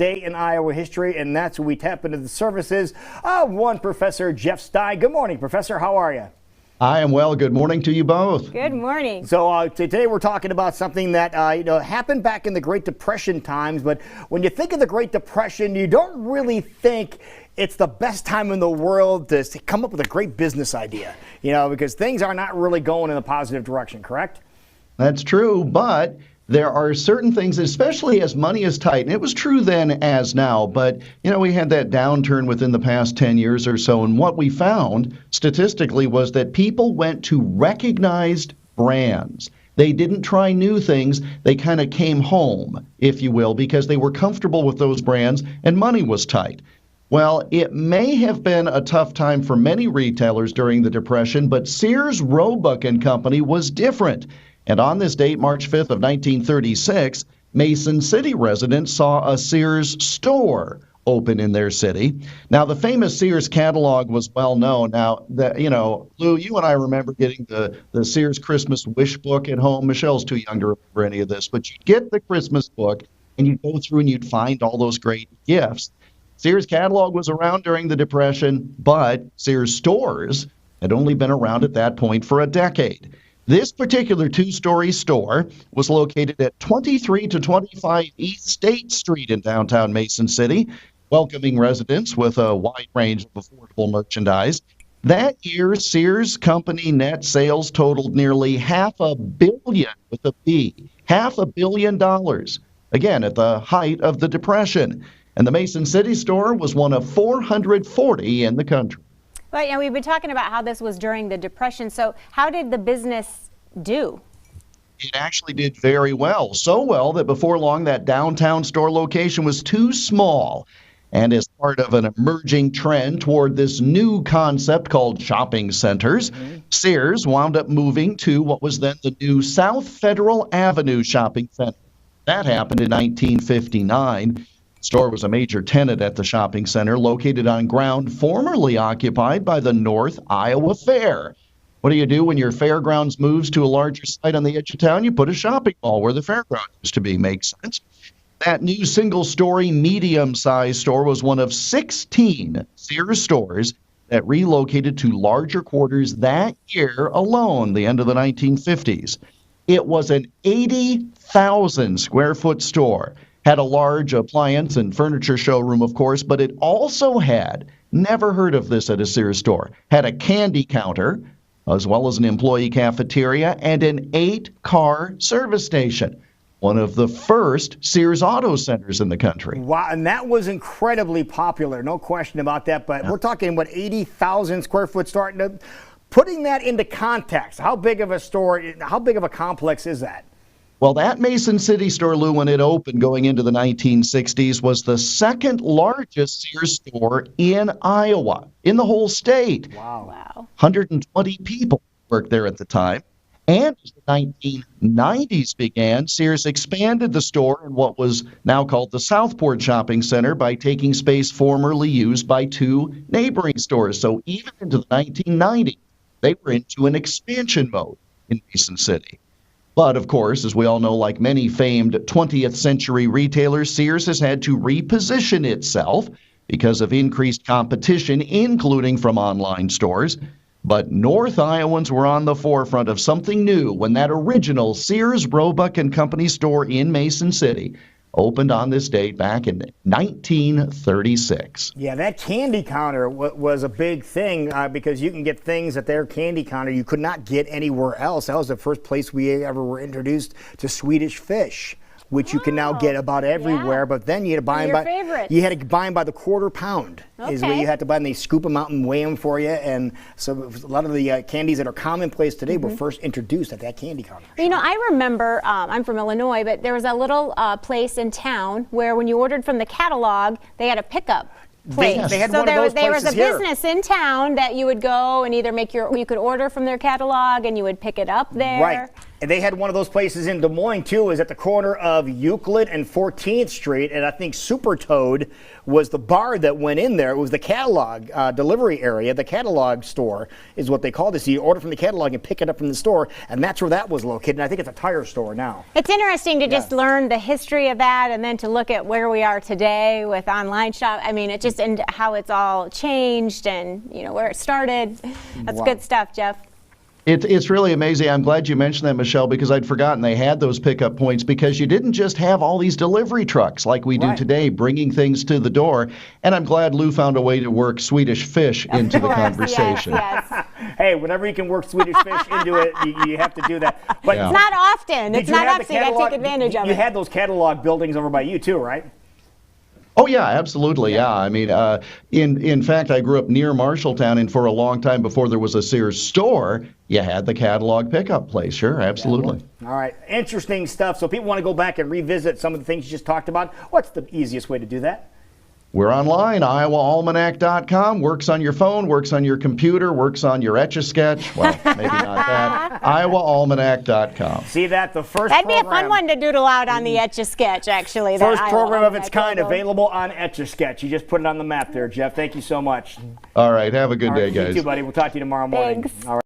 day in Iowa history, and that's when we tap into the services of one Professor Jeff Stein. Good morning, Professor. How are you? I am well. Good morning to you both. Good morning. So today we're talking about something that happened back in the Great Depression times, but when you think of the Great Depression, you don't really think it's the best time in the world to come up with a great business idea, because things are not really going in a positive direction, correct? That's true, but there are certain things, especially as money is tight, and it was true then as now, but, we had that downturn within the past 10 years or so, and what we found statistically was that people went to recognized brands. They didn't try new things. They kind of came home, if you will, because they were comfortable with those brands and money was tight. Well, it may have been a tough time for many retailers during the Depression, but Sears, Roebuck and Company was different. And on this date, March 5th of 1936, Mason City residents saw a Sears store open in their city. Now, the famous Sears catalog was well known. Now, Lou, you and I remember getting the Sears Christmas wish book at home. Michelle's too young to remember any of this, but you'd get the Christmas book and you'd go through and you'd find all those great gifts. Sears catalog was around during the Depression, but Sears stores had only been around at that point for a decade. This particular two-story store was located at 23 to 25 East State Street in downtown Mason City, welcoming residents with a wide range of affordable merchandise. That year, Sears Company net sales totaled nearly $500 million with a B, $500 million, again, at the height of the Depression. And the Mason City store was one of 440 in the country. Well, we've been talking about how this was during the Depression. So how did the business do? It actually did very well. So well that before long, that downtown store location was too small. And as part of an emerging trend toward this new concept called shopping centers, Sears wound up moving to what was then the new South Federal Avenue Shopping Center. That happened in 1959. The store was a major tenant at the shopping center, located on ground formerly occupied by the North Iowa Fair. What do you do when your fairgrounds moves to a larger site on the edge of town? You put a shopping mall where the fairground used to be. Makes sense. That new single-story, medium-sized store was one of 16 Sears stores that relocated to larger quarters that year alone, the end of the 1950s. It was an 80,000 square foot store. Had a large appliance and furniture showroom, of course, but it also had, never heard of this at a Sears store, had a candy counter, as well as an employee cafeteria, and an 8-car service station. One of the first Sears auto centers in the country. Wow, and that was incredibly popular, no question about that, but we're talking, 80,000 square foot store. Putting that into context, how big of a store, how big of a complex is that? Well, that Mason City store, Lou, when it opened going into the 1960s, was the second largest Sears store in Iowa, in the whole state. Wow. 120 people worked there at the time. And as the 1990s began, Sears expanded the store in what was now called the Southport Shopping Center by taking space formerly used by two neighboring stores. So even into the 1990s, they were into an expansion mode in Mason City. But, of course, as we all know, like many famed 20th century retailers, Sears has had to reposition itself because of increased competition, including from online stores. But North Iowans were on the forefront of something new when that original Sears, Roebuck and Company store in Mason City opened on this date back in 1936. Yeah, that candy counter was a big thing because you can get things at their candy counter you could not get anywhere else. That was the first place we ever were introduced to Swedish fish, which you can now get about everywhere. Yeah. But then you had to buy them by the quarter pound. Okay. Is what you had to buy, and they scoop them out and weigh them for you. And so a lot of the candies that are commonplace today were first introduced at that candy counter. I remember, I'm from Illinois, but there was a little place in town where when you ordered from the catalog, they had a pickup place. They had so one of those there was a here. business in town that you would go and either you could order from their catalog and you would pick it up there. Right. And they had one of those places in Des Moines, too. It was at the corner of Euclid and 14th Street. And I think Super Toad was the bar that went in there. It was the catalog delivery area. The catalog store is what they called it. So you order from the catalog and pick it up from the store. And that's where that was located. And I think it's a tire store now. It's interesting to just learn the history of that and then to look at where we are today with online shop. I mean, it just and how it's all changed and, you know, where it started. That's good stuff, Jeff. It's really amazing. I'm glad you mentioned that, Michelle, because I'd forgotten they had those pickup points because you didn't just have all these delivery trucks like we do today, bringing things to the door. And I'm glad Lou found a way to work Swedish Fish into the conversation. Yes. Hey, whenever you can work Swedish Fish into it, you have to do that. But It's not often. It's not often. You got to take advantage of it. You had those catalog buildings over by you, too, right? Oh, yeah, absolutely. Yeah. I mean, in fact, I grew up near Marshalltown, and for a long time before there was a Sears store, you had the catalog pickup place. Sure, absolutely. All right. Interesting stuff. So people want to go back and revisit some of the things you just talked about. What's the easiest way to do that? We're online, iowaalmanac.com. Works on your phone, works on your computer, works on your Etch-a-Sketch. Well, maybe not that. iowaalmanac.com. See that? The first That'd be a program, fun one to doodle out on the Etch-a-Sketch, actually. First that program of its Almanac kind logo. available on Etch-a-Sketch. You just put it on the map there, Jeff. Thank you so much. All right, have a good All day, right, guys. you too, buddy. We'll talk to you tomorrow morning. Thanks. All right.